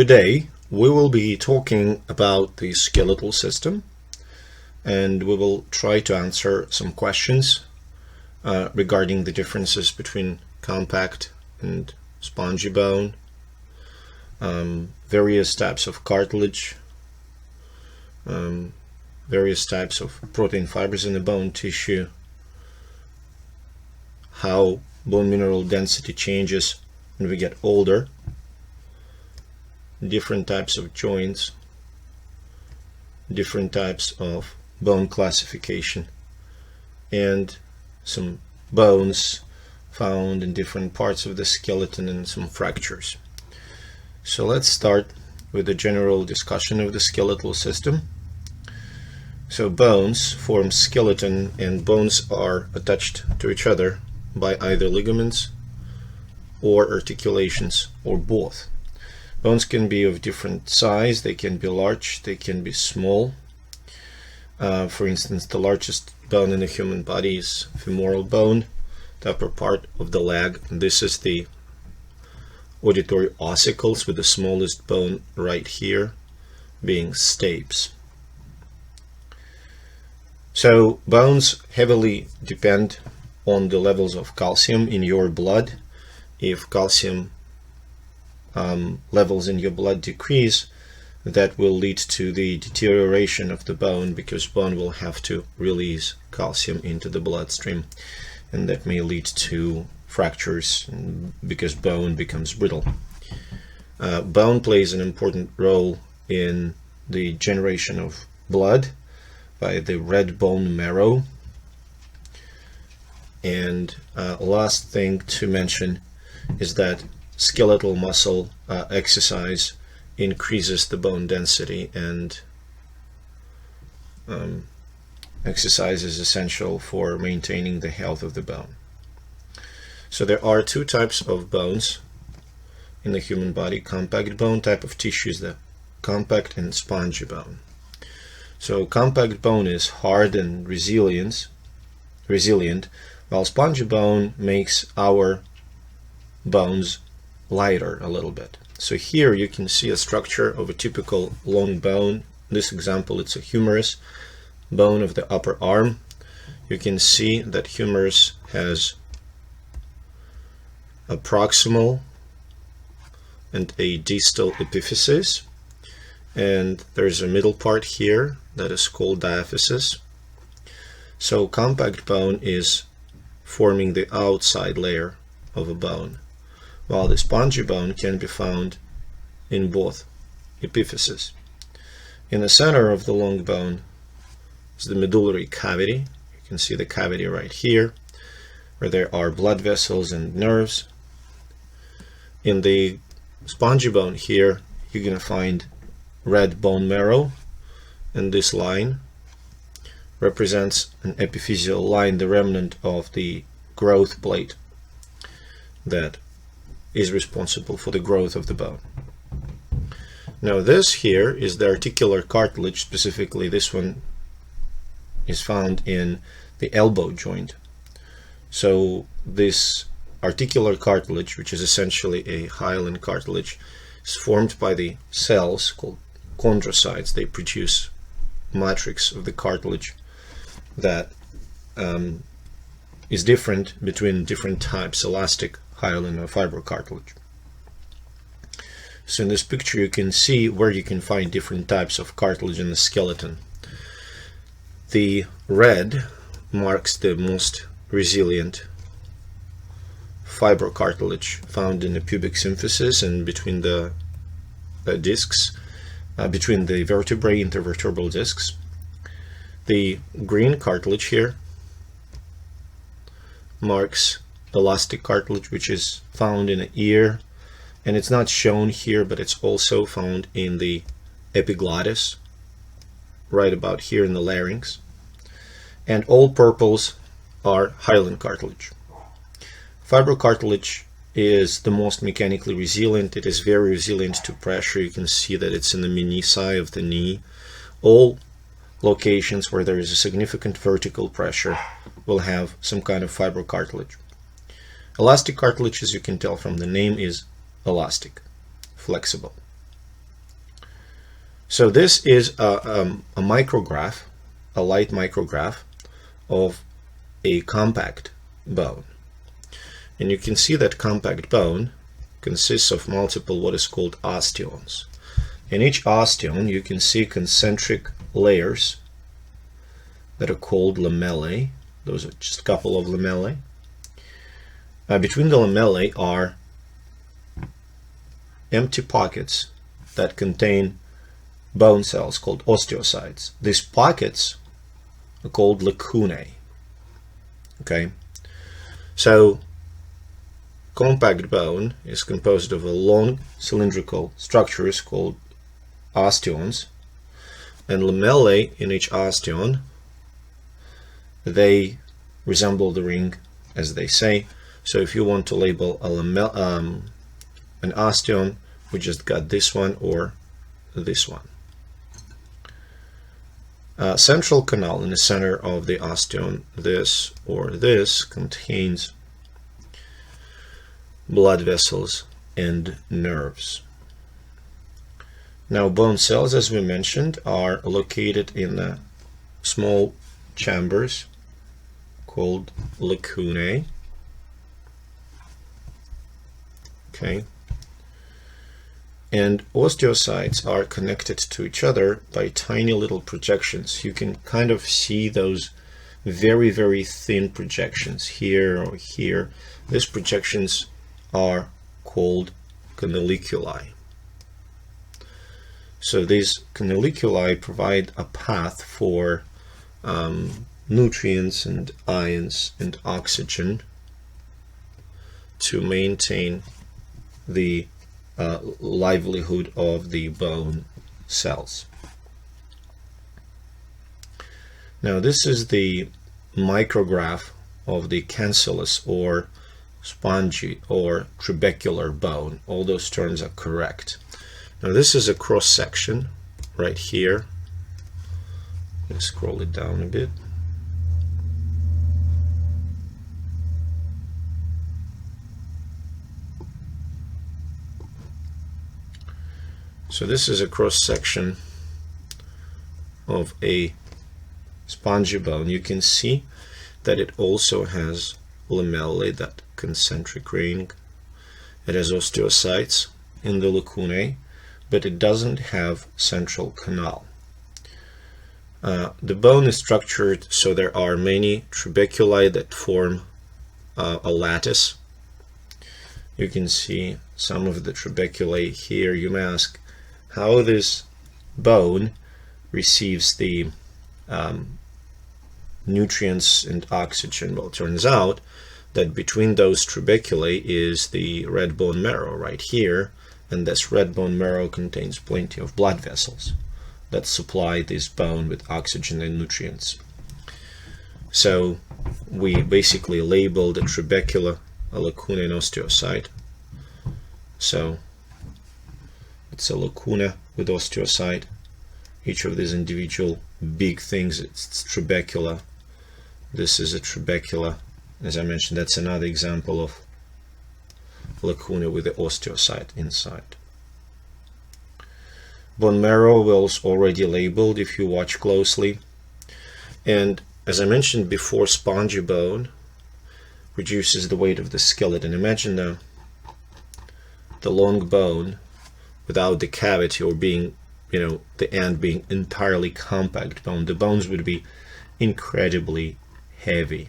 Today we will be talking about the skeletal system, and we will try to answer some questions regarding the differences between compact and spongy bone, various types of cartilage, various types of protein fibers in the bone tissue, how bone mineral density changes when we get older, different types of joints, different types of bone classification, and some bones found in different parts of the skeleton and some fractures. So let's start with a general discussion of the skeletal system. So bones form skeleton, and bones are attached to each other by either ligaments or articulations or both. Bones can be of different size. They can be large, they can be small. For instance, the largest bone in the human body is femoral bone, the upper part of the leg. This is the auditory ossicles, with the smallest bone right here being stapes. So bones heavily depend on the levels of calcium in your blood. If calcium levels in your blood decrease, that will lead to the deterioration of the bone, because bone will have to release calcium into the bloodstream, and that may lead to fractures because bone becomes brittle. Bone plays an important role in the generation of blood by the red bone marrow. And last thing to mention is that skeletal muscle exercise increases the bone density, and exercise is essential for maintaining the health of the bone. So there are two types of bones in the human body. Compact bone type of tissue is the compact and spongy bone. So compact bone is hard and resilient, while spongy bone makes our bones lighter a little bit. So here you can see a structure of a typical long bone. In this example, it's a humerus bone of the upper arm. You can see that humerus has a proximal and a distal epiphysis, and there's a middle part here that is called diaphysis. So compact bone is forming the outside layer of a bone, while the spongy bone can be found in both epiphyses. In the center of the long bone is the medullary cavity. You can see the cavity right here, where there are blood vessels and nerves. In the spongy bone here, you're going to find red bone marrow, and this line represents an epiphyseal line, the remnant of the growth plate that is responsible for the growth of the bone. Now this here is the articular cartilage. Specifically, this one is found in the elbow joint. So this articular cartilage, which is essentially a hyaline cartilage, is formed by the cells called chondrocytes. They produce matrix of the cartilage that is different between different types, elastic, hyaline, or fibrocartilage. So in this picture you can see where you can find different types of cartilage in the skeleton. The red marks the most resilient fibrocartilage found in the pubic symphysis and between the discs, between the vertebrae, intervertebral discs. The green cartilage here marks elastic cartilage, which is found in the ear, and it's not shown here, but it's also found in the epiglottis, right about here in the larynx. And all purples are hyaline cartilage. Fibrocartilage is the most mechanically resilient. It is very resilient to pressure. You can see that it's in the menisci of the knee. All locations where there is a significant vertical pressure will have some kind of fibrocartilage. Elastic cartilage, as you can tell from the name, is elastic, flexible. So this is a micrograph, a light micrograph of a compact bone. And you can see that compact bone consists of multiple what is called osteons. In each osteon you can see concentric layers that are called lamellae. Those are just a couple of lamellae. Between the lamellae are empty pockets that contain bone cells called osteocytes. These pockets are called lacunae. Okay, so compact bone is composed of a long cylindrical structures called osteons, and lamellae in each osteon. They resemble the ring, as they say. So if you want to label an osteon, we just got this one or this one. Central canal in the center of the osteon, this or this, contains blood vessels and nerves. Now, bone cells, as we mentioned, are located in small chambers called lacunae. Okay. And osteocytes are connected to each other by tiny little projections. You can kind of see those very, very thin projections here or here. These projections are called canaliculi. So these canaliculi provide a path for nutrients and ions and oxygen to maintain the livelihood of the bone cells. Now this is the micrograph of the cancellous or spongy or trabecular bone. All those terms are correct. Now this is a cross section right here. Let's scroll it down a bit. So this is a cross section of a spongy bone. You can see that it also has lamellae, that concentric ring. It has osteocytes in the lacunae, but it doesn't have central canal. The bone is structured so there are many trabeculi that form a lattice. You can see some of the trabeculae here. You may ask how this bone receives the nutrients and oxygen. Well, it turns out that between those trabeculae is the red bone marrow right here, and this red bone marrow contains plenty of blood vessels that supply this bone with oxygen and nutrients. So we basically label the trabecula a lacuna and osteocyte. So it's a lacuna with osteocyte. Each of these individual big things, it's trabecula. This is a trabecula. As I mentioned, that's another example of lacuna with the osteocyte inside. Bone marrow was already labeled if you watch closely. And as I mentioned before, spongy bone reduces the weight of the skeleton. Imagine the long bone without the cavity, or being, the end being entirely compact bone. The bones would be incredibly heavy.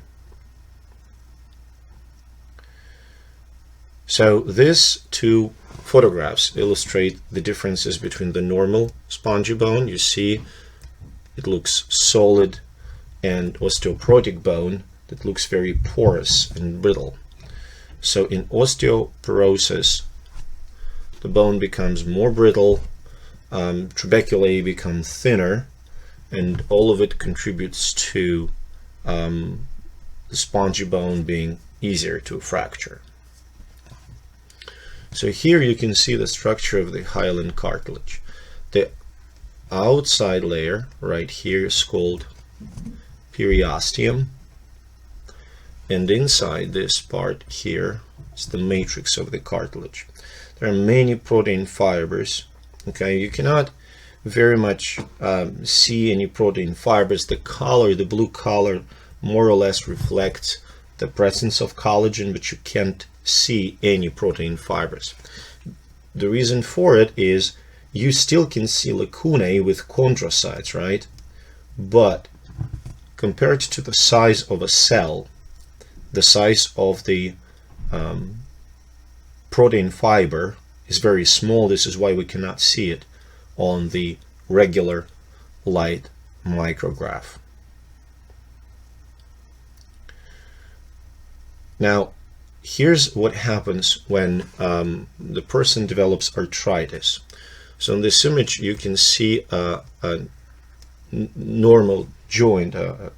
So these two photographs illustrate the differences between the normal spongy bone. You see it looks solid, and osteoporotic bone that looks very porous and brittle. So in osteoporosis, the bone becomes more brittle, trabeculae become thinner, and all of it contributes to the spongy bone being easier to fracture. So here you can see the structure of the hyaline cartilage. The outside layer right here is called periosteum, and inside this part here is the matrix of the cartilage. There are many protein fibers. Okay, you cannot very much see any protein fibers. The color, the blue color, more or less reflects the presence of collagen, but you can't see any protein fibers. The reason for it is you still can see lacunae with chondrocytes, right? But compared to the size of a cell, the size of the protein fiber is very small. This is why we cannot see it on the regular light micrograph. Now, here's what happens when the person develops arthritis. So in this image, you can see a normal joint, a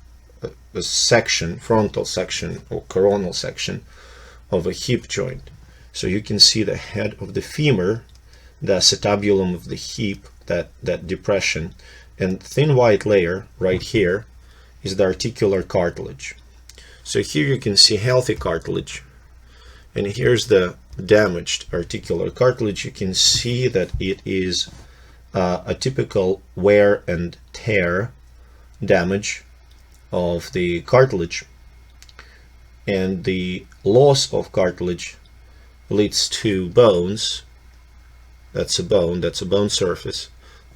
section, frontal section or coronal section of a hip joint. So you can see the head of the femur, the acetabulum of the hip, that depression, and thin white layer right here is the articular cartilage. So here you can see healthy cartilage, and here's the damaged articular cartilage. You can see that it is a typical wear and tear damage of the cartilage, and the loss of cartilage leads to bones. That's a bone surface,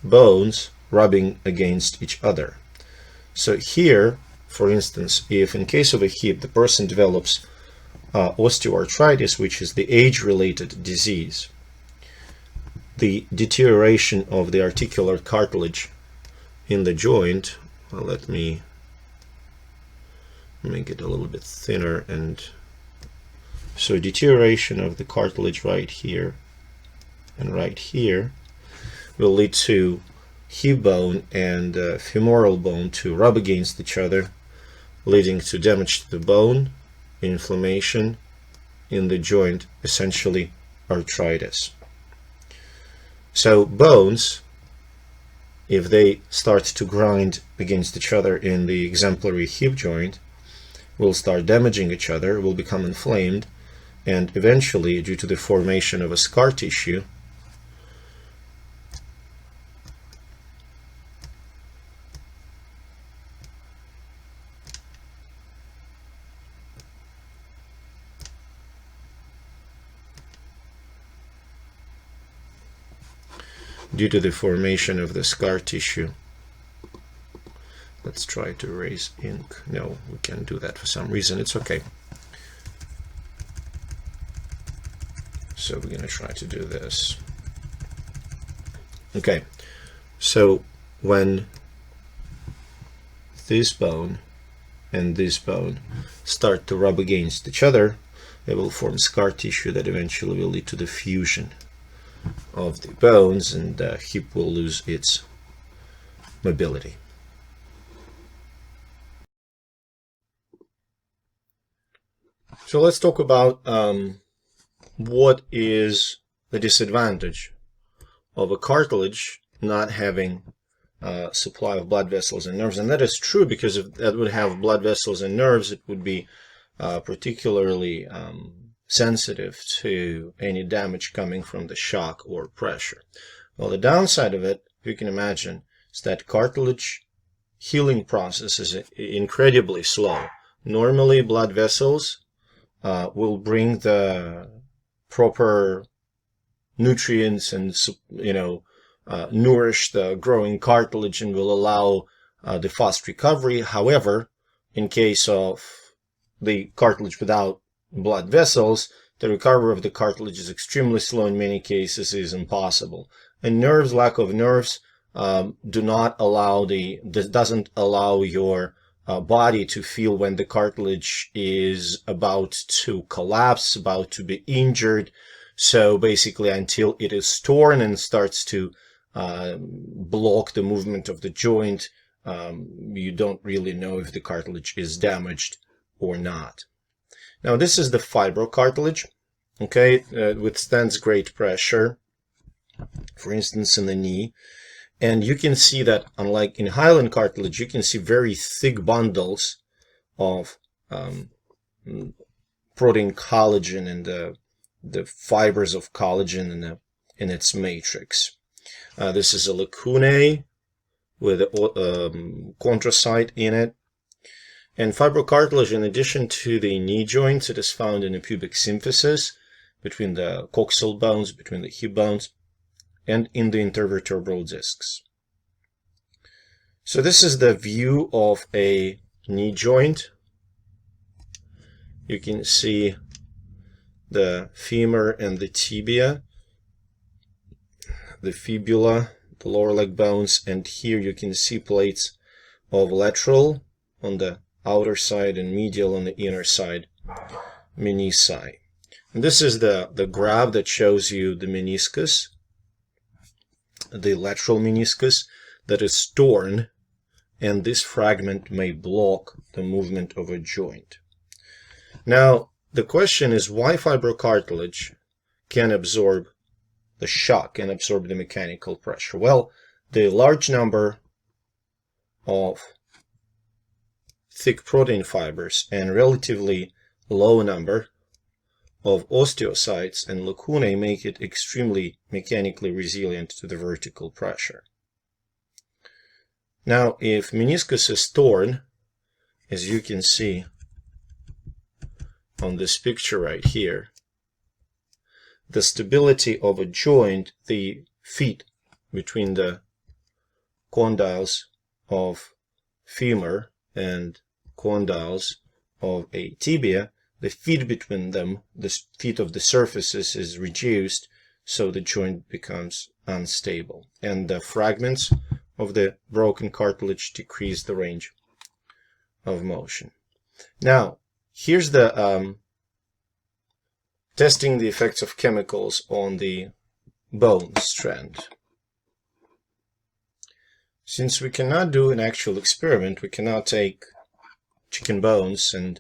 bones rubbing against each other. So here, for instance, if in case of a hip the person develops osteoarthritis, which is the age-related disease, the deterioration of the articular cartilage in the joint, well, let me make it a little bit thinner, and so deterioration of the cartilage right here and right here will lead to hip bone and femoral bone to rub against each other, leading to damage to the bone, inflammation in the joint, essentially arthritis. So bones, if they start to grind against each other in the exemplary hip joint, will start damaging each other, will become inflamed, and eventually, due to the formation of a scar tissue, let's try to erase ink. No, we can't do that for some reason. It's okay. So we're going to try to do this. Okay, so when this bone and this bone start to rub against each other, they will form scar tissue that eventually will lead to the fusion of the bones, and the hip will lose its mobility. So let's talk about what is the disadvantage of a cartilage not having supply of blood vessels and nerves. And that is true, because if that would have blood vessels and nerves, it would be particularly sensitive to any damage coming from the shock or pressure. Well, the downside of it, if you can imagine, is that cartilage healing process is incredibly slow. Normally, blood vessels will bring the proper nutrients and, nourish the growing cartilage and will allow the fast recovery. However, in case of the cartilage without blood vessels, the recovery of the cartilage is extremely slow, in many cases is impossible. And nerves, lack of nerves, doesn't allow your body to feel when the cartilage is about to collapse, about to be injured. So basically, until it is torn and starts to block the movement of the joint, you don't really know if the cartilage is damaged or not. Now, this is the fibrocartilage. Okay, it withstands great pressure, for instance, in the knee. And you can see that, unlike in hyaline cartilage, you can see very thick bundles of protein collagen and the fibers of collagen in its matrix. This is a lacunae with a chondrocyte in it. And fibrocartilage, in addition to the knee joints, it is found in the pubic symphysis, between the coxal bones, between the hip bones, and in the intervertebral discs. So this is the view of a knee joint. You can see the femur and the tibia, the fibula, the lower leg bones, and here you can see plates of lateral on the outer side and medial on the inner side menisci. And this is the graph that shows you the meniscus, the lateral meniscus that is torn, and this fragment may block the movement of a joint. Now, the question is why fibrocartilage can absorb the shock, can absorb the mechanical pressure. Well, the large number of thick protein fibers and relatively low number of osteocytes and lacunae make it extremely mechanically resilient to the vertical pressure. Now, if meniscus is torn, as you can see on this picture right here, the stability of a joint, the feet between the condyles of femur and condyles of a tibia, the feet between them, the feet of the surfaces, is reduced, so the joint becomes unstable, and the fragments of the broken cartilage decrease the range of motion. Now, here's the testing the effects of chemicals on the bone strand. Since we cannot do an actual experiment, we cannot take chicken bones and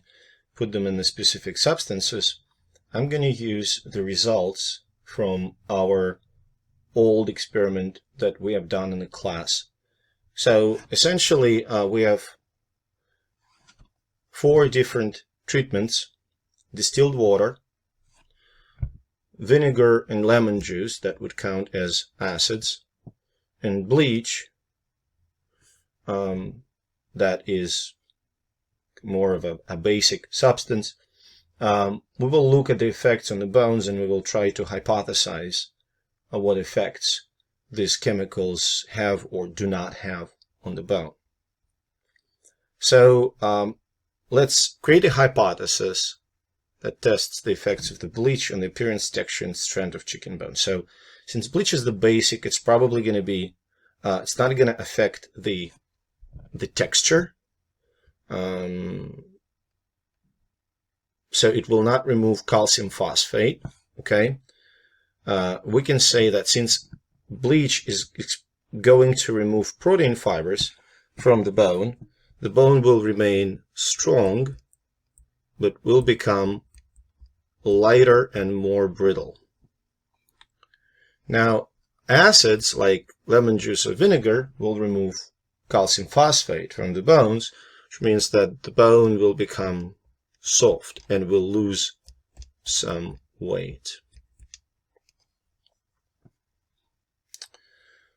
put them in the specific substances, I'm going to use the results from our old experiment that we have done in the class. So essentially we have 4 different treatments: distilled water, vinegar and lemon juice, that would count as acids, and bleach, that is more of a basic substance. We will look at the effects on the bones, and we will try to hypothesize what effects these chemicals have or do not have on the bone. So let's create a hypothesis that tests the effects of the bleach on the appearance, texture, and strength of chicken bone. So since bleach is the basic, it's probably going to be, it's not going to affect the texture. So it will not remove calcium phosphate, okay? We can say that since bleach is going to remove protein fibers from the bone will remain strong, but will become lighter and more brittle. Now, acids like lemon juice or vinegar will remove calcium phosphate from the bones, which means that the bone will become soft and will lose some weight.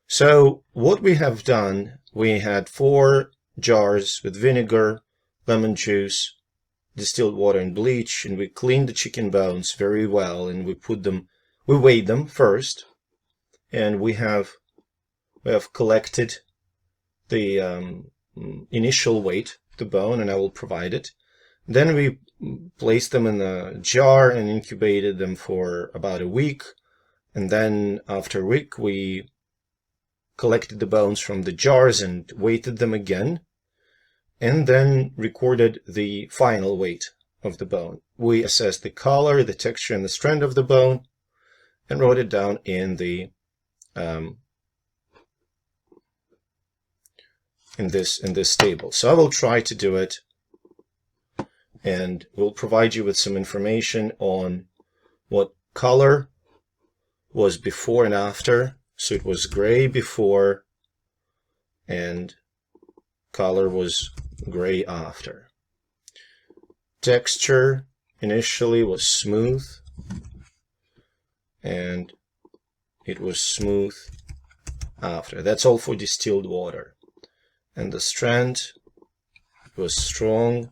So what we have done, we had 4 jars with vinegar, lemon juice, distilled water, and bleach, and we cleaned the chicken bones very well, and we weighed them first, and we have collected the initial weight of the bone, and I will provide it. Then we placed them in a jar and incubated them for about a week, and then after a week we collected the bones from the jars and weighted them again, and then recorded the final weight of the bone. We assessed the color, the texture, and the strength of the bone, and wrote it down in the in this table. So I will try to do it, and we'll provide you with some information on what color was before and after. So it was gray before, and color was gray after. Texture initially was smooth, and it was smooth after. That's all for distilled water. And the strand was strong,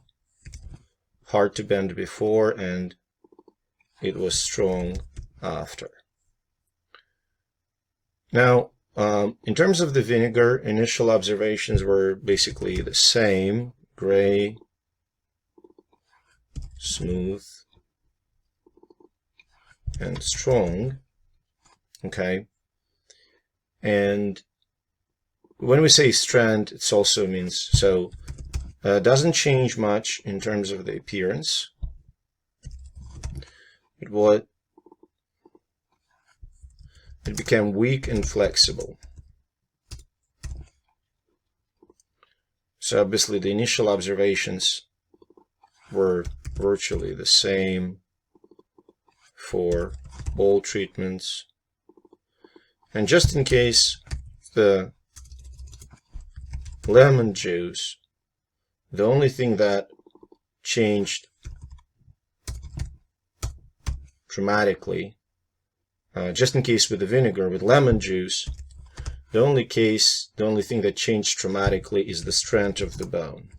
hard to bend before, and it was strong after. Now, in terms of the vinegar, initial observations were basically the same: gray, smooth, and strong. Okay. And when we say strand, it also means, so doesn't change much in terms of the appearance. It became weak and flexible. So obviously the initial observations were virtually the same for all treatments. And just in case, the lemon juice, the only thing that changed dramatically, just in case with the vinegar, with lemon juice, the only thing that changed dramatically is the strength of the bone.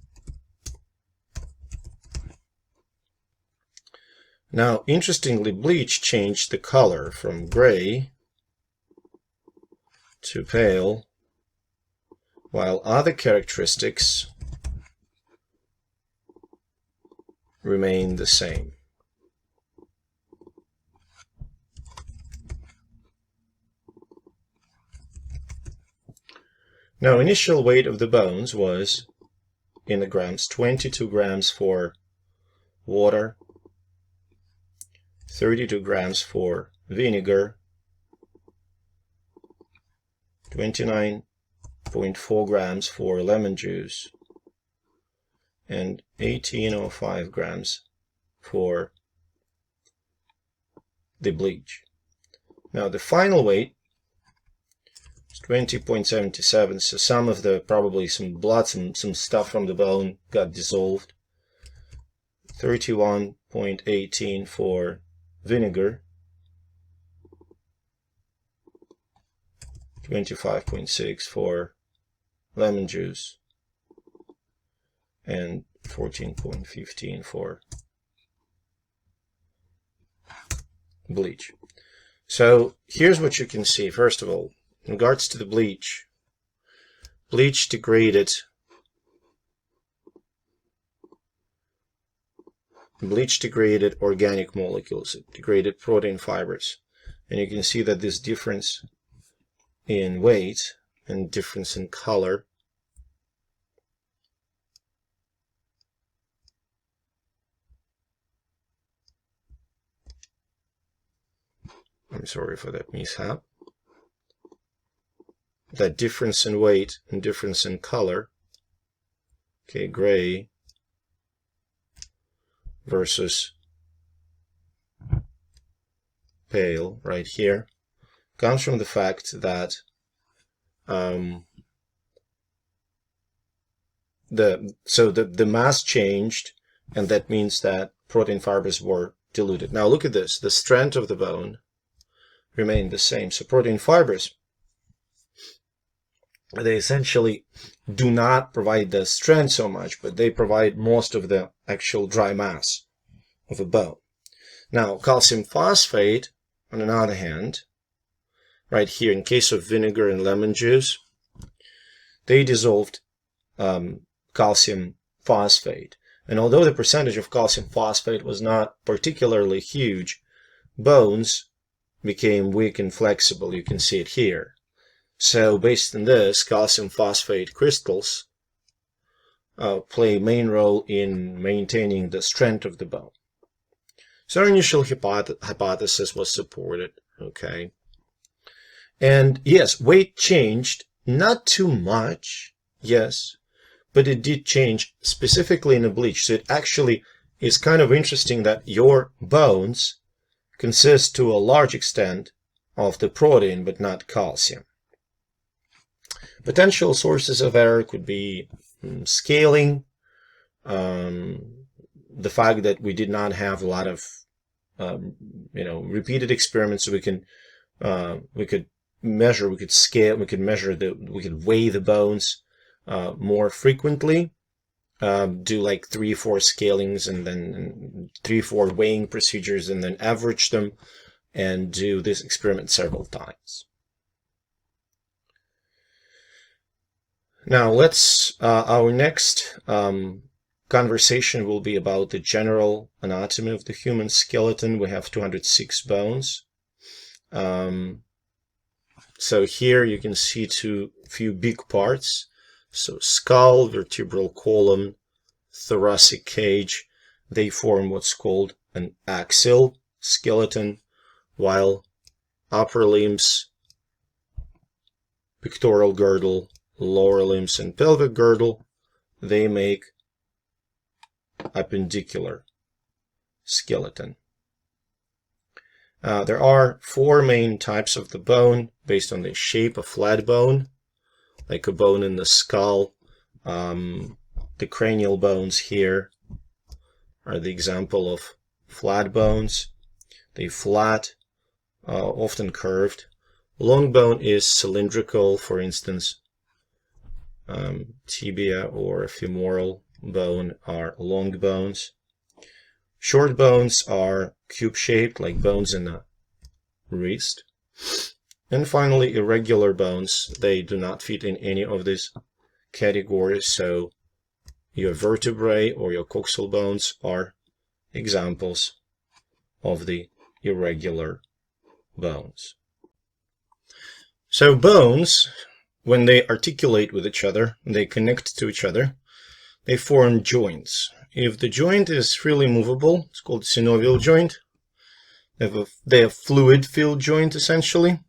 Now, interestingly, bleach changed the color from gray to pale, while other characteristics remain the same. Now, initial weight of the bones was, in the grams, 22 grams for water, 32 grams for vinegar, 29.4 grams for lemon juice, and 18.05 grams for the bleach. Now the final weight is 20.77, so some of the, probably some blood, some stuff from the bone got dissolved. 31.18 for vinegar, 25.6 for lemon juice, and 14.15 for bleach. So here's what you can see. First of all, in regards to the bleach, bleach degraded organic molecules. It degraded protein fibers. And you can see that this difference in weight and difference in color I'm sorry for that mishap. That difference in weight and difference in color, okay, gray versus pale right here, comes from the fact that the mass changed, and that means that protein fibers were diluted. Now look at this, the strength of the bone remained the same. So protein fibers, they essentially do not provide the strength so much, but they provide most of the actual dry mass of a bone. Now calcium phosphate, on the other hand, right here, in case of vinegar and lemon juice, they dissolved calcium phosphate. And although the percentage of calcium phosphate was not particularly huge, bones became weak and flexible. You can see it here. So based on this, calcium phosphate crystals play a main role in maintaining the strength of the bone. So our initial hypothesis was supported, okay? And yes, weight changed, not too much, yes, but it did change specifically in the bleach. So it actually is kind of interesting that your bones consist to a large extent of the protein, but not calcium. Potential sources of error could be scaling, the fact that we did not have a lot of repeated experiments, so we could measure, we could scale, we could measure we could weigh the bones more frequently. Do like 3-4 scalings and then 3-4 weighing procedures and then average them and do this experiment several times. Now our next conversation will be about the general anatomy of the human skeleton. We have 206 bones. So here you can see few big parts. So skull, vertebral column, thoracic cage, they form what's called an axial skeleton, while upper limbs, pectoral girdle, lower limbs, and pelvic girdle, they make appendicular skeleton. There are 4 main types of the bone based on the shape: a flat bone, like a bone in the skull. The cranial bones here are the example of flat bones. They're flat, often curved. Long bone is cylindrical, for instance. Tibia or femoral bone are long bones. Short bones are cube-shaped, like bones in the wrist. And finally, irregular bones, they do not fit in any of these categories, so your vertebrae or your coxal bones are examples of the irregular bones. So bones, when they articulate with each other, they connect to each other, they form joints. If the joint is freely movable, it's called synovial joint. They have fluid-filled joint, essentially.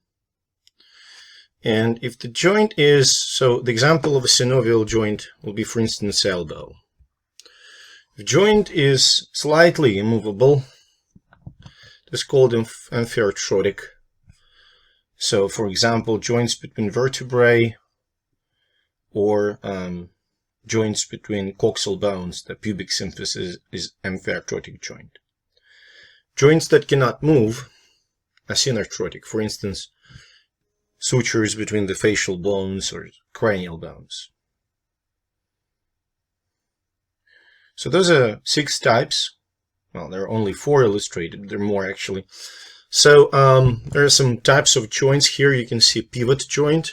And if the joint is, so the example of a synovial joint will be, for instance, elbow. If joint is slightly immovable, it's called amphiarthrotic. So, for example, joints between vertebrae or joints between coxal bones, the pubic symphysis is amphiarthrotic joint. Joints that cannot move are synarthrotic. For instance, sutures between the facial bones or cranial bones. So those are 6 types. Well, there are only 4 illustrated. There are more, actually. So there are some types of joints here. You can see pivot joint.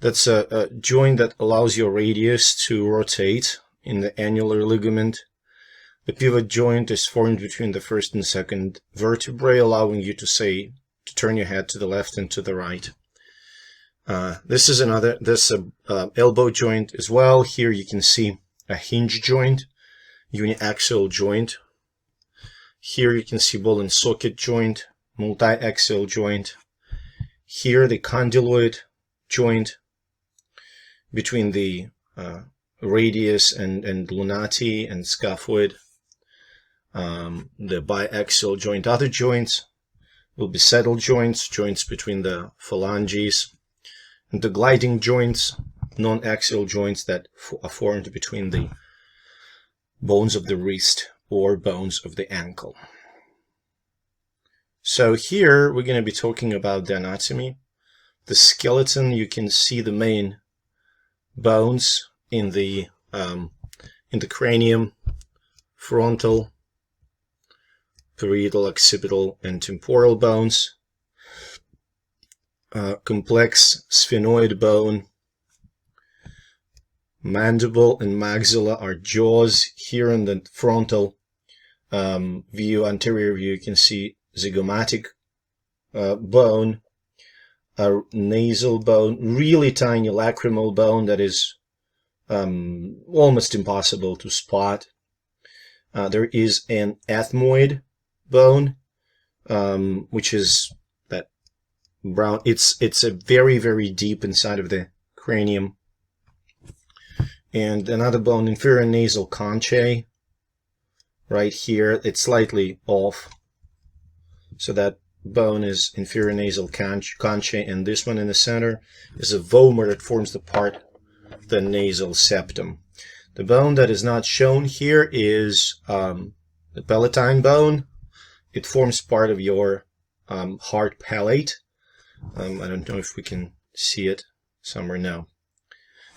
That's a joint that allows your radius to rotate in the annular ligament. The pivot joint is formed between the first and second vertebrae, allowing you to turn your head to the left and to the right. This is elbow joint as well. Here you can see a hinge joint, uniaxial joint. Here you can see ball and socket joint, multi-axial joint. Here the condyloid joint between the radius and lunati and scaphoid. The biaxial joint. Other joints will be saddle joints, joints between the phalanges, and the gliding joints, non-axial joints that are formed between the bones of the wrist or bones of the ankle. So here we're going to be talking about the anatomy. The skeleton, you can see the main bones in the cranium, frontal, parietal, occipital, and temporal bones. Complex sphenoid bone. Mandible and maxilla are jaws. Here in the frontal view, anterior view, you can see zygomatic bone, a nasal bone, really tiny lacrimal bone that is almost impossible to spot. There is an ethmoid bone, which is that brown. It's a very, very deep inside of the cranium. And another bone, inferior nasal conchae, right here. It's slightly off. So that bone is inferior nasal conchae, and this one in the center is a vomer that forms the part of the nasal septum. The bone that is not shown here is the palatine bone. It forms part of your heart palate. I don't know if we can see it somewhere now.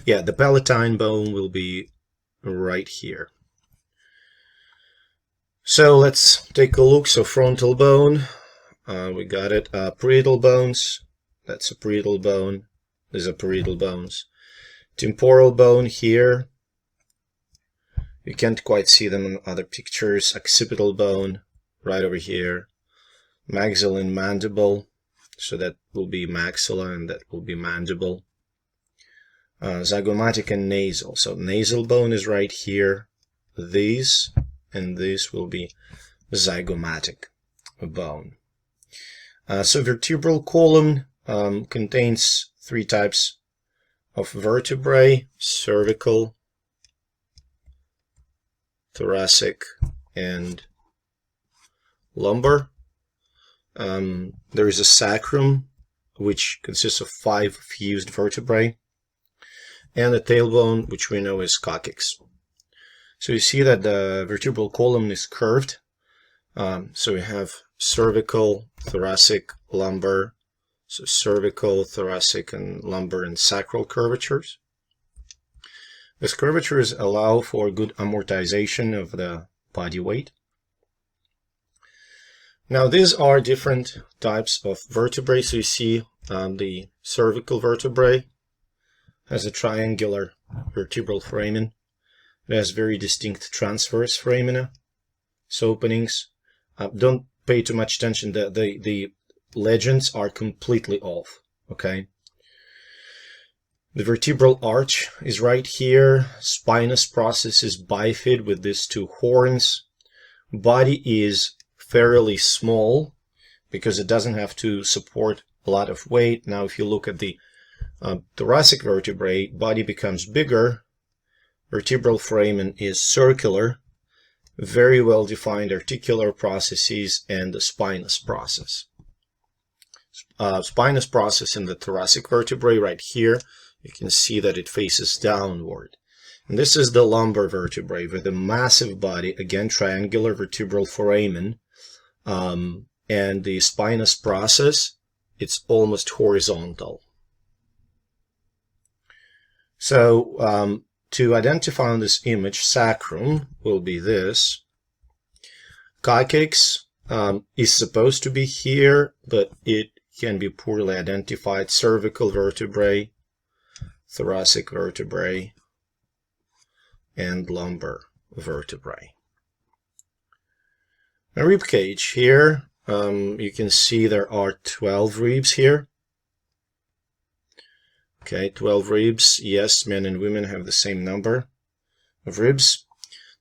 Yeah, the palatine bone will be right here. So let's take a look. So frontal bone, we got it. Parietal bones, that's a parietal bone. These are parietal bones. Temporal bone here. You can't quite see them in other pictures. Occipital bone, right over here. Maxilla and mandible, so that will be maxilla and that will be mandible. Zygomatic and nasal. So nasal bone is right here. These and this will be zygomatic bone. So vertebral column contains 3 types of vertebrae: cervical, thoracic, and lumbar. There is a sacrum, which consists of 5 fused vertebrae, and a tailbone, which we know is coccyx. So you see that the vertebral column is curved. So we have cervical, thoracic, lumbar. So cervical, thoracic, and lumbar and sacral curvatures. These curvatures allow for good amortization of the body weight. Now these are different types of vertebrae. So you see the cervical vertebrae has a triangular vertebral foramen. It has very distinct transverse foramina, so openings. Don't pay too much attention. The legends are completely off. Okay. The vertebral arch is right here. Spinous process is bifid with these 2 horns. Body is fairly small because it doesn't have to support a lot of weight. Now if you look at the thoracic vertebrae, body becomes bigger. Vertebral foramen is circular, very well defined articular processes, and the spinous process. Spinous process in the thoracic vertebrae right here. You can see that it faces downward. And this is the lumbar vertebrae with a massive body, again triangular vertebral foramen, and the spinous process, it's almost horizontal. So to identify on this image, sacrum will be this. Coccyx is supposed to be here, but it can be poorly identified. Cervical vertebrae, thoracic vertebrae, and lumbar vertebrae. A rib cage here, you can see there are 12 ribs here. Okay, 12 ribs. Yes, men and women have the same number of ribs.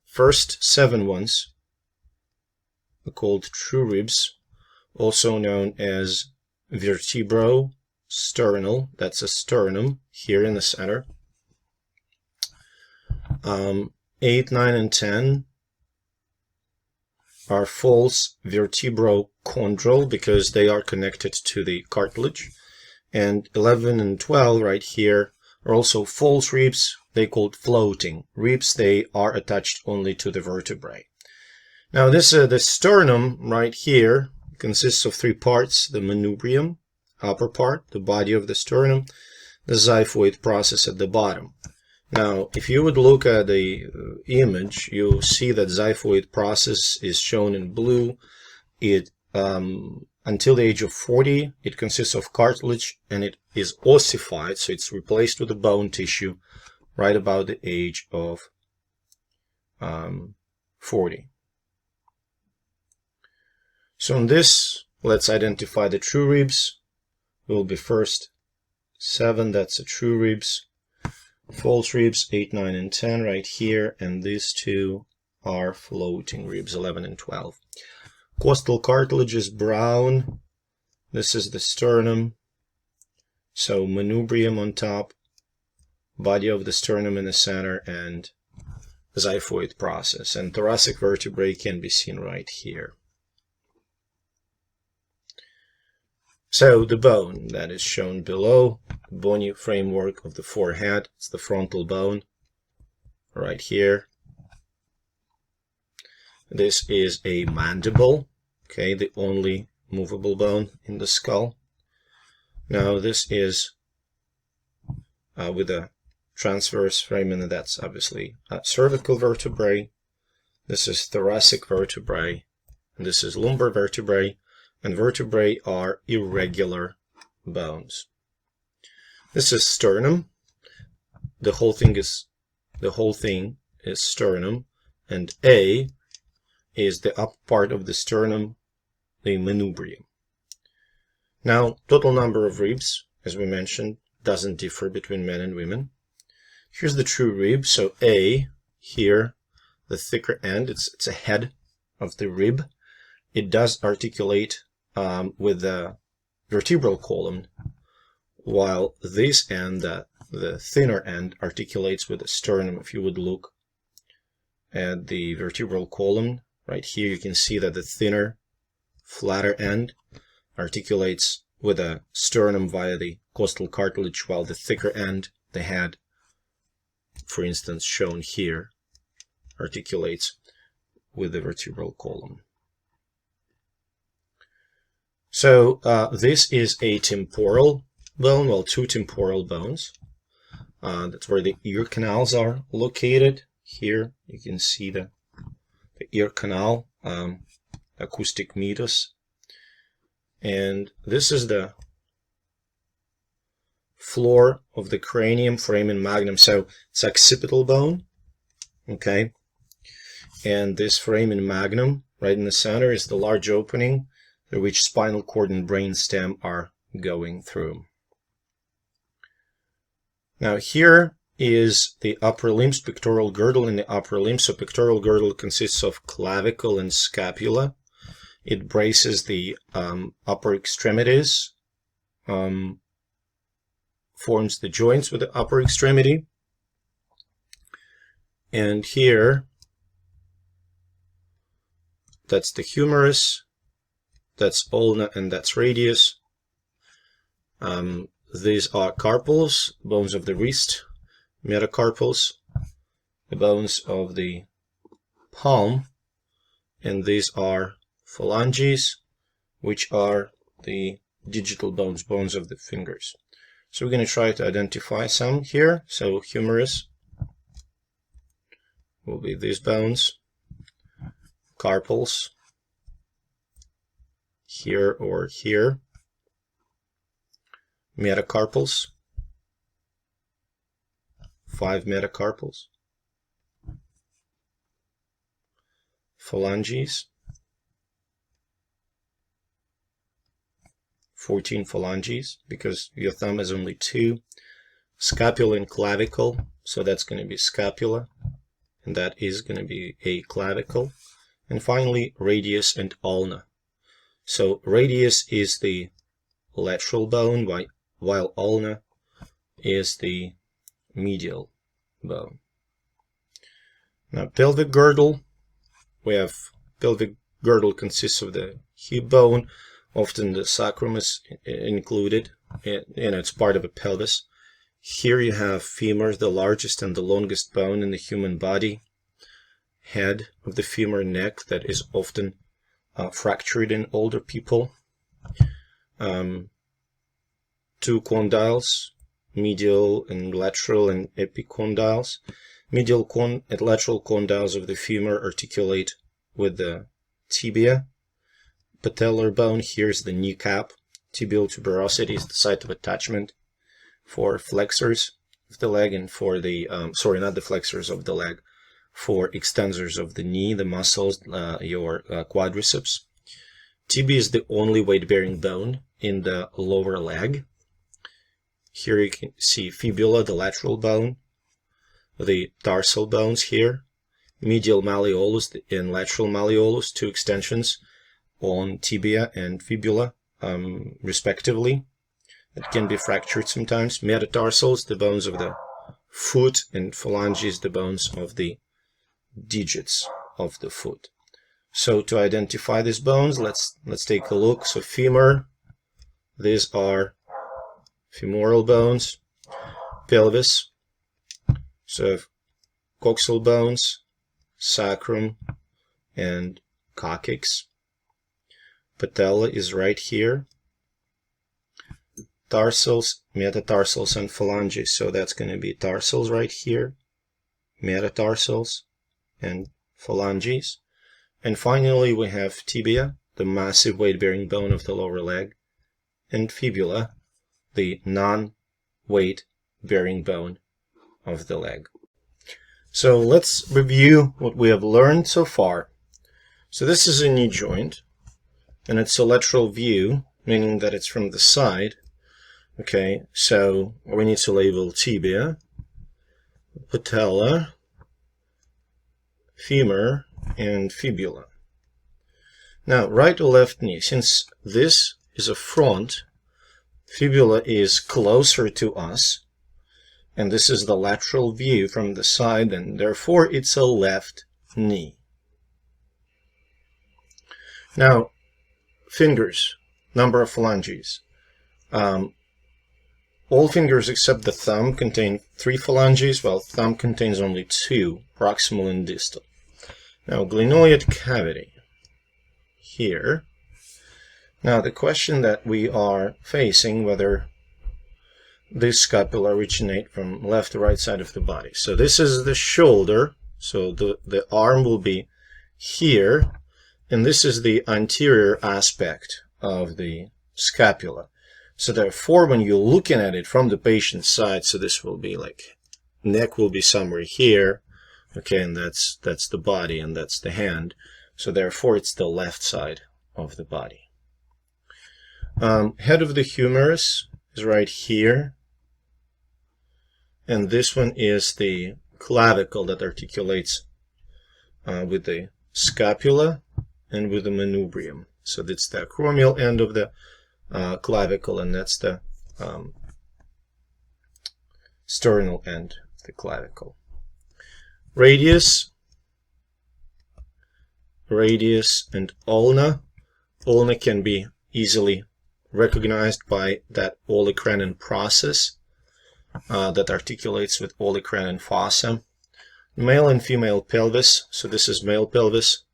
First 7 ones are called true ribs, also known as vertebrosternal. That's a sternum here in the center. 8, 9, and 10 are false vertebrochondral because they are connected to the cartilage. And 11 and 12 right here are also false ribs. They called floating ribs. They are attached only to the vertebrae. Now this the sternum right here consists of 3 parts: the manubrium, upper part, the body of the sternum, the xiphoid process at the bottom. Now if you would look at the image, you'll see that xiphoid process is shown in blue. It until the age of 40, it consists of cartilage and it is ossified, so it's replaced with the bone tissue right about the age of 40. So in this, let's identify the true ribs. Will be first 7, that's the true ribs. False ribs 8, 9, and 10 right here, and these 2 are floating ribs 11 and 12. Costal cartilage is brown. This is the sternum. So manubrium on top, body of the sternum in the center, and xiphoid process. And thoracic vertebrae can be seen right here. So the bone that is shown below, the bony framework of the forehead, it's the frontal bone right here. This is a mandible, okay, the only movable bone in the skull. Now this is with a transverse foramen, and that's obviously cervical vertebrae. This is thoracic vertebrae, and this is lumbar vertebrae, and vertebrae are irregular bones. This is sternum. The whole thing is sternum, and A is the upper part of the sternum, the manubrium. Now, total number of ribs, as we mentioned, doesn't differ between men and women. Here's the true rib. So A here, the thicker end, it's a head of the rib. It does articulate with the vertebral column, while this end, the thinner end, articulates with the sternum. If you would look at the vertebral column, right here you can see that the thinner, flatter end articulates with the sternum via the costal cartilage, while the thicker end, the head, for instance shown here, articulates with the vertebral column. So this is a temporal bone, well, two temporal bones. That's where the ear canals are located. Here you can see the ear canal, acoustic meatus. And this is the floor of the cranium, foramen magnum. So it's occipital bone, okay? And this foramen magnum, right in the center, is the large opening through which spinal cord and brain stem are going through. Now here is the upper limbs, pectoral girdle in the upper limb. So pectoral girdle consists of clavicle and scapula. It braces the upper extremities, forms the joints with the upper extremity. And here, that's the humerus, that's ulna, and that's radius. These are carpals, bones of the wrist, metacarpals, the bones of the palm, and these are phalanges, which are the digital bones, bones of the fingers. So we're going to try to identify some here. So humerus will be these bones, carpals here or here, metacarpals, 5 metacarpals, phalanges, 14 phalanges, because your thumb has only 2, scapula and clavicle, so that's going to be scapula, and that is going to be a clavicle, and finally radius and ulna. So radius is the lateral bone, while ulna is the medial bone. Now pelvic girdle, we have pelvic girdle consists of the hip bone. Often the sacrum is included, and it's part of a pelvis. Here you have femur, the largest and the longest bone in the human body. Head of the femur, neck, that is often fractured in older people. 2 condyles, medial and lateral and epicondyles. Medial and lateral condyles of the femur articulate with the tibia. Patellar bone, here's the kneecap. Tibial tuberosity is the site of attachment for flexors of the leg and for the, sorry, not the flexors of the leg, for extensors of the knee, the muscles, your quadriceps. Tibia is the only weight-bearing bone in the lower leg. Here you can see fibula, the lateral bone, the tarsal bones here, medial malleolus and lateral malleolus, 2 extensions on tibia and fibula, respectively. It can be fractured sometimes. Metatarsals, the bones of the foot, and phalanges, the bones of the digits of the foot. So to identify these bones, let's take a look. So femur, these are femoral bones. Pelvis, so coxal bones, sacrum, and coccyx. Patella is right here. tarsals, metatarsals, and phalanges. So that's going to be tarsals right here, metatarsals, and phalanges. And finally, we have tibia, the massive weight-bearing bone of the lower leg, and fibula, the non-weight-bearing bone of the leg. So let's review what we have learned so far. So this is a knee joint, and it's a lateral view, meaning that it's from the side. Okay, so we need to label tibia, patella, femur, and fibula. Now, right or left knee, since this is a front, fibula is closer to us, and this is the lateral view from the side, and therefore it's a left knee. Now, fingers, number of phalanges. All fingers except the thumb contain 3 phalanges, while thumb contains only 2, proximal and distal. Now, glenoid cavity here. Now, the question that we are facing, whether this scapula originate from left to right side of the body. So this is the shoulder, so the arm will be here, and this is the anterior aspect of the scapula. So therefore, when you're looking at it from the patient's side, so this will be like, neck will be somewhere here, okay, and that's the body, and that's the hand. So therefore, it's the left side of the body. Head of the humerus is right here, and this one is the clavicle that articulates with the scapula and with the manubrium. So that's the acromial end of the clavicle, and that's the sternal end of the clavicle. Radius, and ulna. Ulna can be easily recognized by that olecranon process that articulates with olecranon fossa. Male and female pelvis. So this is male pelvis.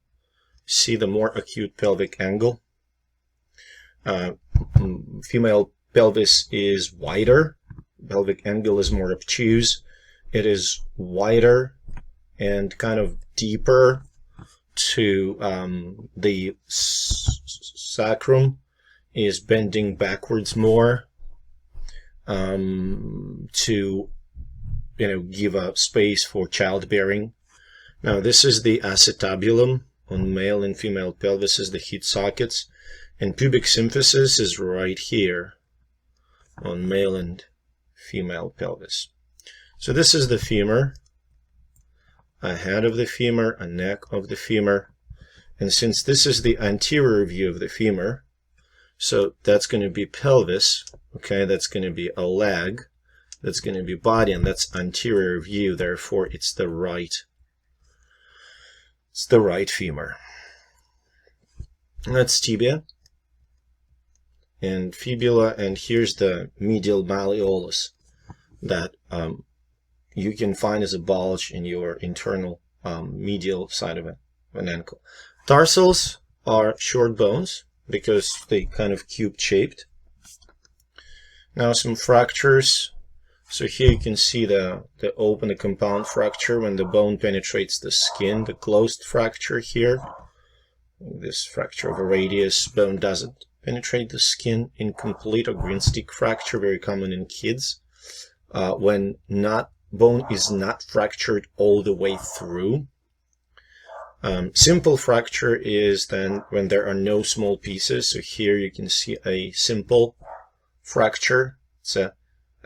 See the more acute pelvic angle. Female pelvis is wider. Pelvic angle is more obtuse. It is wider and kind of deeper to the sacrum, is bending backwards more to give a space for childbearing. Now this is the acetabulum on male and female pelvis, is the heat sockets, and pubic symphysis is right here on male and female pelvis. So this is the femur, a head of the femur, a neck of the femur, and since this is the anterior view of the femur, so that's going to be pelvis, okay, that's going to be a leg, that's going to be body, and that's anterior view, therefore it's the right femur. That's tibia and fibula, and here's the medial malleolus that you can find as a bulge in your internal medial side of an ankle. Tarsals are short bones because they kind of cube shaped. Now some fractures. So here you can see the open, the compound fracture when the bone penetrates the skin, the closed fracture here. This fracture of a radius, bone doesn't penetrate the skin. Incomplete or green stick fracture, very common in kids. When bone is not fractured all the way through. Simple fracture is then when there are no small pieces. So here you can see a simple fracture.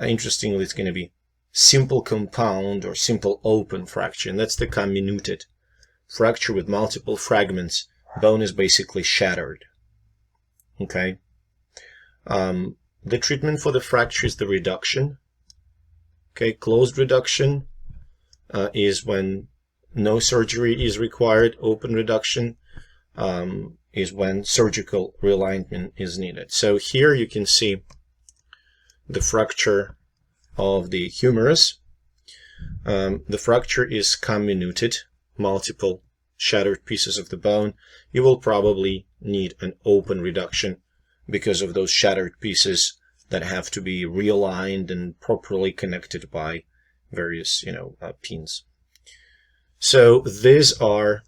Interestingly, it's going to be simple compound or simple open fracture, and that's the comminuted fracture with multiple fragments. Bone is basically shattered. Okay. The treatment for the fracture is the reduction. Okay, closed reduction is when no surgery is required. Open reduction is when surgical realignment is needed. So here you can see the fracture of the humerus. The fracture is comminuted, multiple shattered pieces of the bone. You will probably need an open reduction because of those shattered pieces that have to be realigned and properly connected by various, pins. So these are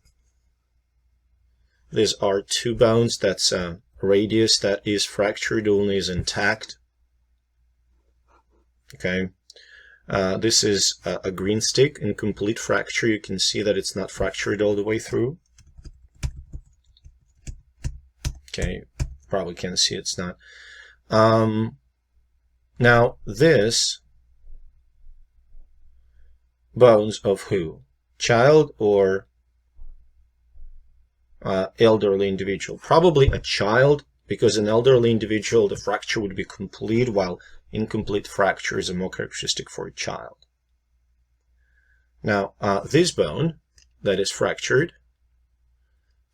two bones. That's a radius that is fractured, only is intact. Okay. This is a green stick, incomplete fracture. You can see that it's not fractured all the way through. Okay, probably can't see it's not. Now this bones of who? Child or elderly individual? Probably a child, because an elderly individual, the fracture would be complete, while incomplete fracture is a more characteristic for a child. Now, this bone that is fractured,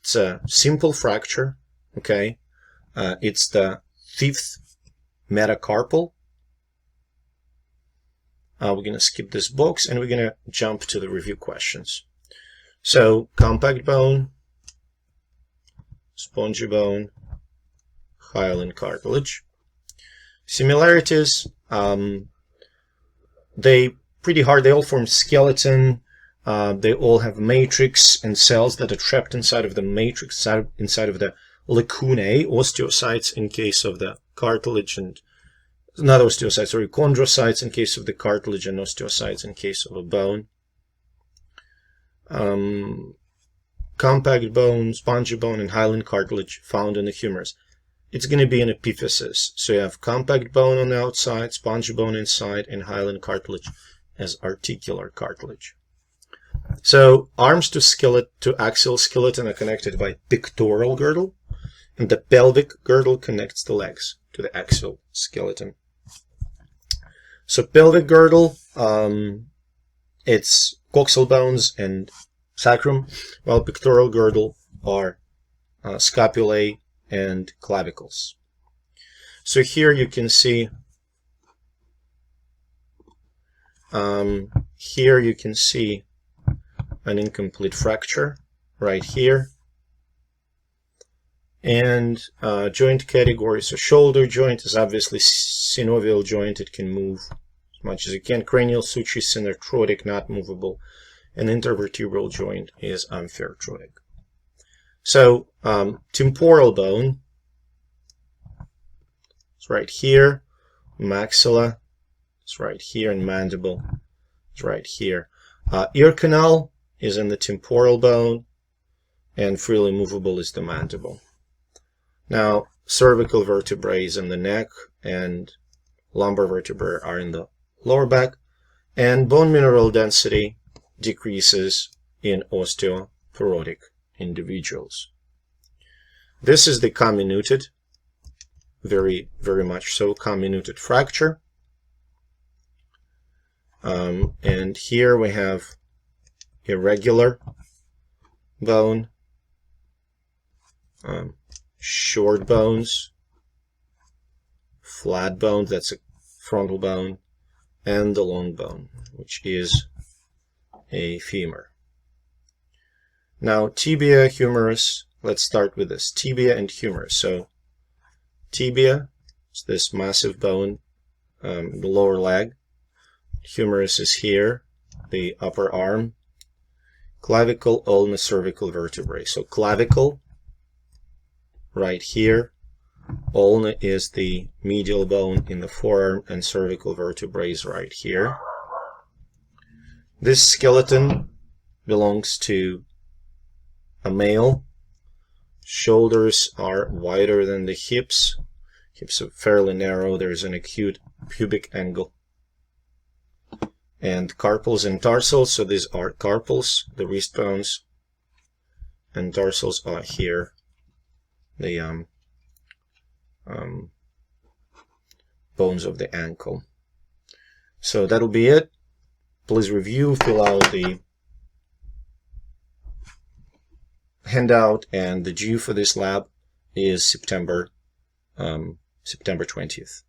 it's a simple fracture, okay? It's the 5th metacarpal. We're going to skip this box and we're going to jump to the review questions. So, compact bone, spongy bone, hyaline cartilage. Similarities, they pretty hard. They all form skeleton. They all have matrix and cells that are trapped inside of the matrix, inside of the lacunae, osteocytes in case of the cartilage, and not osteocytes, sorry, chondrocytes in case of the cartilage, and osteocytes in case of a bone. Compact bone, spongy bone, and hyaline cartilage found in the humerus. It's going to be an epiphysis. So you have compact bone on the outside, spongy bone inside, and hyaline cartilage as articular cartilage. So arms to axial skeleton are connected by pectoral girdle, and the pelvic girdle connects the legs to the axial skeleton. So pelvic girdle, it's coxal bones and sacrum, while pectoral girdle are scapulae and clavicles. So here you can see an incomplete fracture right here. And joint categories. So shoulder joint is obviously synovial joint. It can move as much as it can. Cranial suture is synarthrotic, not movable. And intervertebral joint is amphiarthrotic. So temporal bone is right here. Maxilla is right here, and mandible is right here. Ear canal is in the temporal bone, and freely movable is the mandible. Now, cervical vertebrae is in the neck, and lumbar vertebrae are in the lower back, and bone mineral density decreases in osteoporotic individuals. This is the comminuted, very, very much so, comminuted fracture. And here we have irregular bone, short bones, flat bone, that's a frontal bone, and the long bone, which is a femur. Now, tibia, humerus, let's start with this, tibia and humerus. So, tibia is this massive bone, the lower leg. Humerus is here, the upper arm. Clavicle, ulna, cervical vertebrae. So, clavicle, right here. Ulna is the medial bone in the forearm, and cervical vertebrae is right here. This skeleton belongs to a male. Shoulders are wider than the hips. Hips are fairly narrow. There's an acute pubic angle. And carpals and tarsals. So these are carpals, the wrist bones, and tarsals are here, the bones of the ankle. So that'll be it. Please review, fill out the handout, and the due for this lab is September 20th.